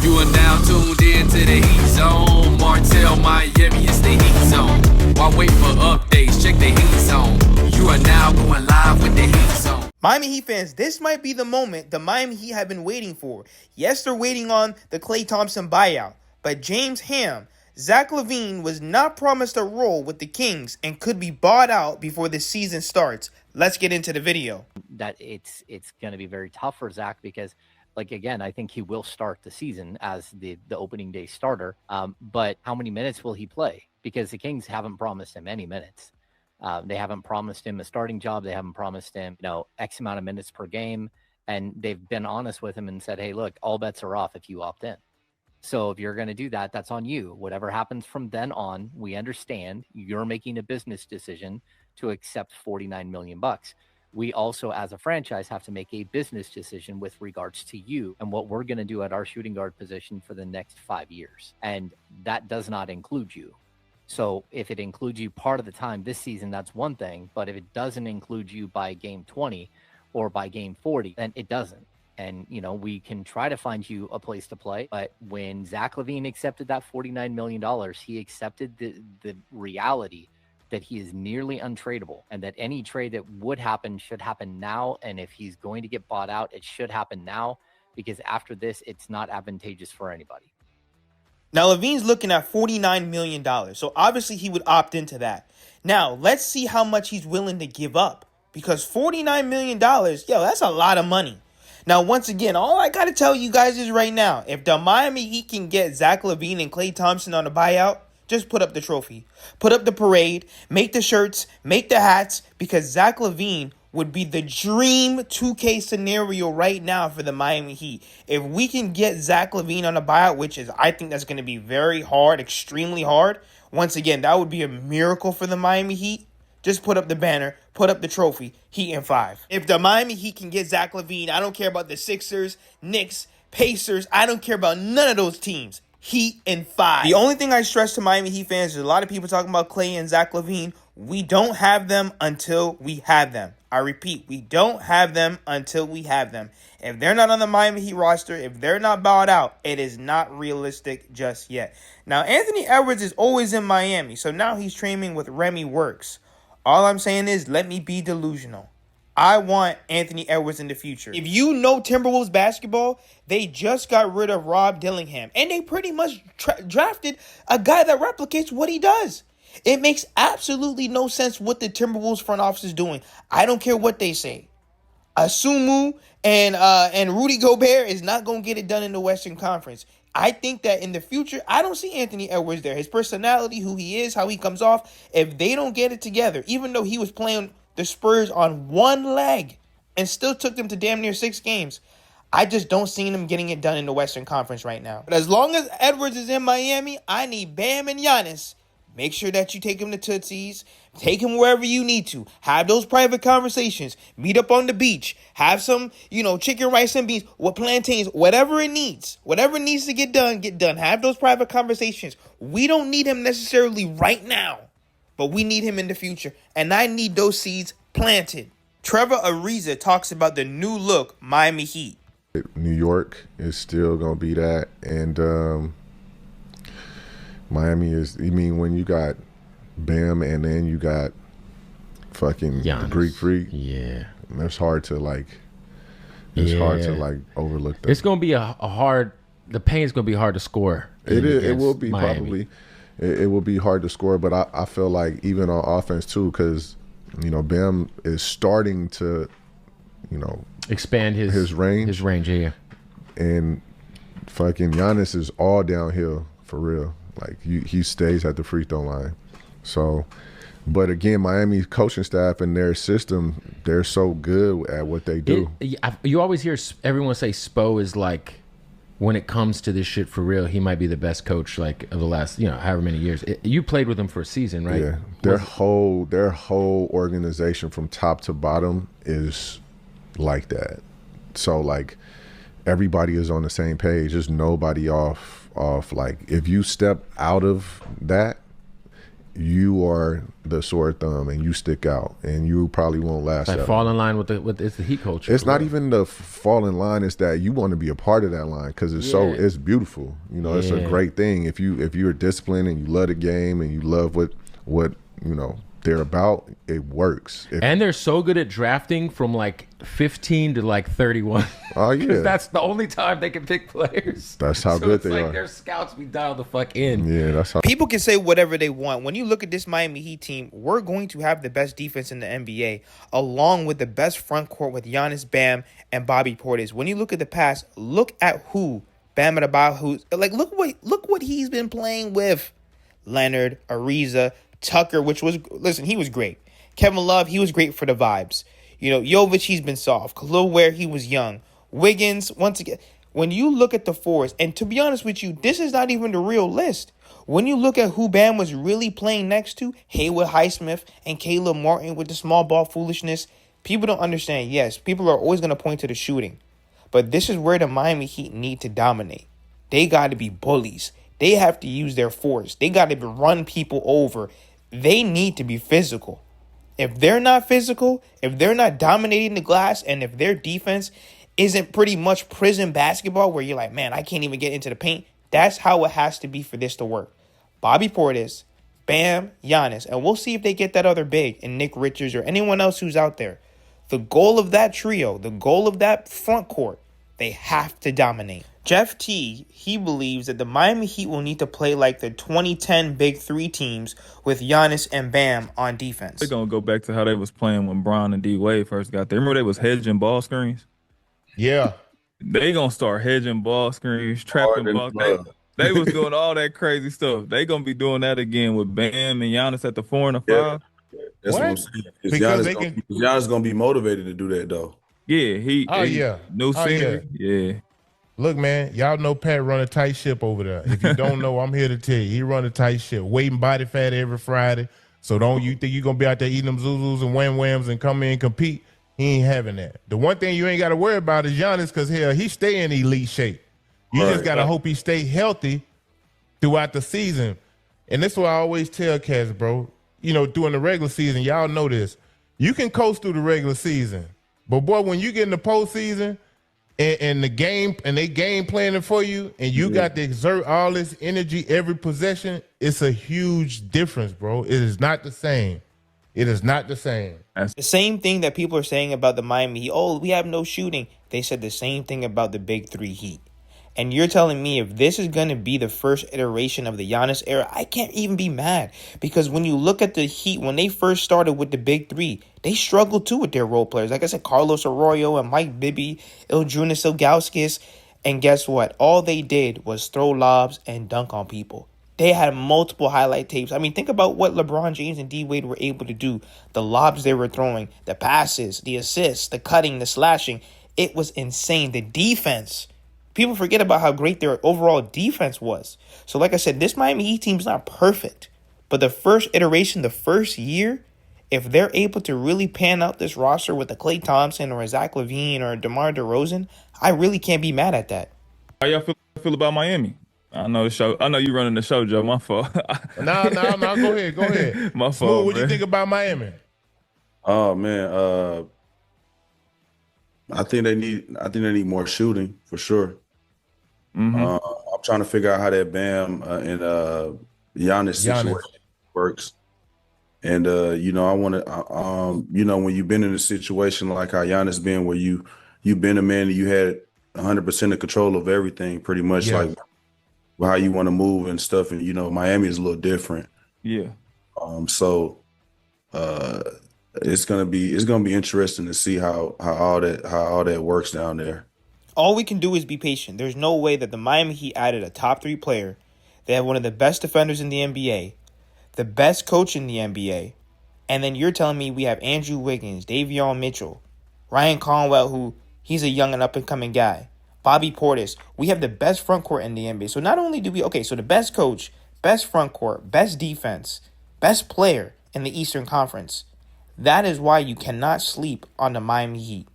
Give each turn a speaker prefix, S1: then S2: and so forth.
S1: You are now tuned in to the Heat Zone. Martell, Miami, it's the Heat Zone. While wait for updates, check the Heat Zone. You are now going live with the Heat Zone.
S2: Miami Heat fans, this might be the moment the Miami Heat have been waiting for. Yes, they're waiting on the Klay Thompson buyout, but James Ham, Zach LaVine was not promised a role with the Kings and could be bought out before the season starts. Let's get into the video.
S3: That it's going to be very tough for Zach because, like, again, I think he will start the season as the opening day starter. But how many minutes will he play? Because the Kings haven't promised him any minutes. They haven't promised him a starting job. They haven't promised him, X amount of minutes per game. And they've been honest with him and said, hey, look, all bets are off if you opt in. So if you're going to do that, that's on you. Whatever happens from then on, we understand you're making a business decision to accept $49 million. We also, as a franchise, have to make a business decision with regards to you and what we're going to do at our shooting guard position for the next 5 years. And that does not include you. So if it includes you part of the time this season, that's one thing. But if it doesn't include you by game 20 or by game 40, then it doesn't. And, we can try to find you a place to play. But when Zach LaVine accepted that $49 million, he accepted the reality that he is nearly untradeable and that any trade that would happen should happen now. And if he's going to get bought out, it should happen now, because after this, it's not advantageous for anybody.
S2: Now, LaVine's looking at $49 million, so obviously he would opt into that. Now, let's see how much he's willing to give up, because $49 million, that's a lot of money. Now, once again, all I got to tell you guys is right now, if the Miami Heat can get Zach LaVine and Klay Thompson on a buyout, just put up the trophy, put up the parade, make the shirts, make the hats, because Zach LaVine would be the dream 2K scenario right now for the Miami Heat. If we can get Zach LaVine on a buyout, which is, I think that's going to be very hard, extremely hard. Once again, that would be a miracle for the Miami Heat. Just put up the banner, put up the trophy, Heat in 5. If the Miami Heat can get Zach LaVine, I don't care about the Sixers, Knicks, Pacers. I don't care about none of those teams. Heat in 5. The only thing I stress to Miami Heat fans is a lot of people talking about Klay and Zach LaVine. We don't have them until we have them. I repeat, we don't have them until we have them. If they're not on the Miami Heat roster, if they're not bowed out, it is not realistic just yet. Now, Anthony Edwards is always in Miami, so now he's training with Remy Works. All I'm saying is, let me be delusional. I want Anthony Edwards in the future. If you know Timberwolves basketball, they just got rid of Rob Dillingham, and they pretty much drafted a guy that replicates what he does. It makes absolutely no sense what the Timberwolves front office is doing. I don't care what they say. Asumu and Rudy Gobert is not going to get it done in the Western Conference. I think that in the future, I don't see Anthony Edwards there. His personality, who he is, how he comes off, if they don't get it together, even though he was playing the Spurs on one leg and still took them to damn near 6 games, I just don't see them getting it done in the Western Conference right now. But as long as Edwards is in Miami, I need Bam and Giannis. Make sure that you take him to Tootsie's. Take him wherever you need to. Have those private conversations. Meet up on the beach. Have some, chicken, rice, and beans. What plantains, whatever it needs. Whatever needs to get done, get done. Have those private conversations. We don't need him necessarily right now, but we need him in the future. And I need those seeds planted. Trevor Ariza talks about the new look Miami Heat.
S4: New York is still going to be that. And Miami is, when you got Bam and then you got fucking the Greek Freak.
S5: Yeah.
S4: It's hard to hard to overlook that.
S5: It's going to be a hard, the paint's going to be hard to score.
S4: It will be
S5: Miami.
S4: probably. It will be hard to score, but I feel like even on offense too, because, Bam is starting to,
S5: expand his range. His range, yeah.
S4: And fucking Giannis is all downhill for real. Like, he stays at the free throw line. So, but again, Miami's coaching staff and their system, they're so good at what they do.
S5: You always hear everyone say Spo is like, when it comes to this shit for real, he might be the best coach of the last, however many years. You played with him for a season, right?
S4: Yeah. Their whole organization from top to bottom is like that. So everybody is on the same page. There's nobody off. If you step out of that, you are the sore thumb and you stick out and you probably won't last.
S5: Like
S4: that
S5: fall
S4: long.
S5: in line with it's the Heat culture.
S4: It's not even the fall in line. It's that you want to be a part of that line because it's beautiful. You know, it's a great thing. If you're disciplined and you love the game and you love what you know they're about, it works.
S5: And they're so good at drafting from like 15 to like 31.
S4: Oh yeah,
S5: because that's the only time they can pick players.
S4: That's how good they are.
S5: Their scouts be dialed the fuck in.
S4: Yeah, that's how.
S2: People can say whatever they want. When you look at this Miami Heat team, we're going to have the best defense in the NBA, along with the best front court with Giannis, Bam, and Bobby Portis. When you look at the past, look at who Bam Adebayo, who's like look what he's been playing with. Leonard, Ariza, Tucker, he was great. Kevin Love, he was great for the vibes. You know, Jovic, he's been soft. Khalil Ware, he was young. Wiggins, once again, when you look at the fours, and to be honest with you, this is not even the real list. When you look at who Bam was really playing next to, Haywood Highsmith and Caleb Martin with the small ball foolishness, people don't understand. Yes, people are always going to point to the shooting. But this is where the Miami Heat need to dominate. They got to be bullies. They have to use their force. They got to run people over. They need to be physical. If they're not physical, if they're not dominating the glass, and if their defense isn't pretty much prison basketball where you're like, man, I can't even get into the paint, that's how it has to be for this to work. Bobby Portis, Bam, Giannis, and we'll see if they get that other big and Nick Richards or anyone else who's out there. The goal of that trio, the goal of that front court, they have to dominate. Jeff T, he believes that the Miami Heat will need to play like the 2010 Big Three teams with Giannis and Bam on defense.
S6: They're going to go back to how they was playing when Bron and D-Wade first got there. Remember they was hedging ball screens?
S7: Yeah.
S6: They going to start hedging ball screens, trapping ball. They was doing all that crazy stuff. They going to be doing that again with Bam and Giannis at the 4 and the 5.
S7: That's what I'm saying. Because Giannis going to be motivated to do that, though.
S6: Yeah, new scenery. Yeah.
S8: Look, man, y'all know Pat run a tight ship over there. If you don't know, I'm here to tell you. He run a tight ship. Weight body fat every Friday. So don't you think you're going to be out there eating them Zuzus and Wham Whams and come in and compete? He ain't having that. The one thing you ain't got to worry about is Giannis because, hell, he stay in elite shape. You just got to hope he stay healthy throughout the season. And that's what I always tell cats, bro. You know, during the regular season, y'all know this. You can coast through the regular season. But, boy, when you get in the postseason – and the game and they game planning for you and you got to exert all this energy every possession, it's a huge difference, bro. It is not the same. It is not the same.
S2: The same thing that people are saying about the Miami Heat. Oh, we have no shooting. They said the same thing about the Big Three Heat. And you're telling me if this is going to be the first iteration of the Giannis era, I can't even be mad. Because when you look at the Heat, when they first started with the Big Three, they struggled too with their role players. Like I said, Carlos Arroyo and Mike Bibby, Iljunas Ilgauskas. And guess what? All they did was throw lobs and dunk on people. They had multiple highlight tapes. I mean, think about what LeBron James and D-Wade were able to do. The lobs they were throwing, the passes, the assists, the cutting, the slashing. It was insane. The defense. People forget about how great their overall defense was. So like I said, this Miami Heat team's not perfect. But the first iteration, the first year, if they're able to really pan out this roster with a Klay Thompson or a Zach LaVine or a DeMar DeRozan, I really can't be mad at that.
S6: How y'all feel about Miami? I know the show. I know you running the show, Joe. My fault.
S8: No. Go ahead.
S6: My fault.
S8: Smooth, what do you think about Miami?
S7: Oh man, I think they need more shooting for sure.
S6: Mm-hmm.
S7: I'm trying to figure out how that Bam and Giannis situation works. And I want to, when you've been in a situation like how Giannis been, where you've been a man and you had 100% of control of everything, pretty much like how you want to move and stuff. And Miami is a little different.
S6: Yeah.
S7: So it's gonna be interesting to see how all that works down there.
S2: All we can do is be patient. There's no way that the Miami Heat added a top 3 player. They have one of the best defenders in the NBA, the best coach in the NBA, and then you're telling me we have Andrew Wiggins, Davion Mitchell, Ryan Conwell, who he's a young and up-and-coming guy, Bobby Portis. We have the best front court in the NBA. So not only do so the best coach, best front court, best defense, best player in the Eastern Conference. That is why you cannot sleep on the Miami Heat.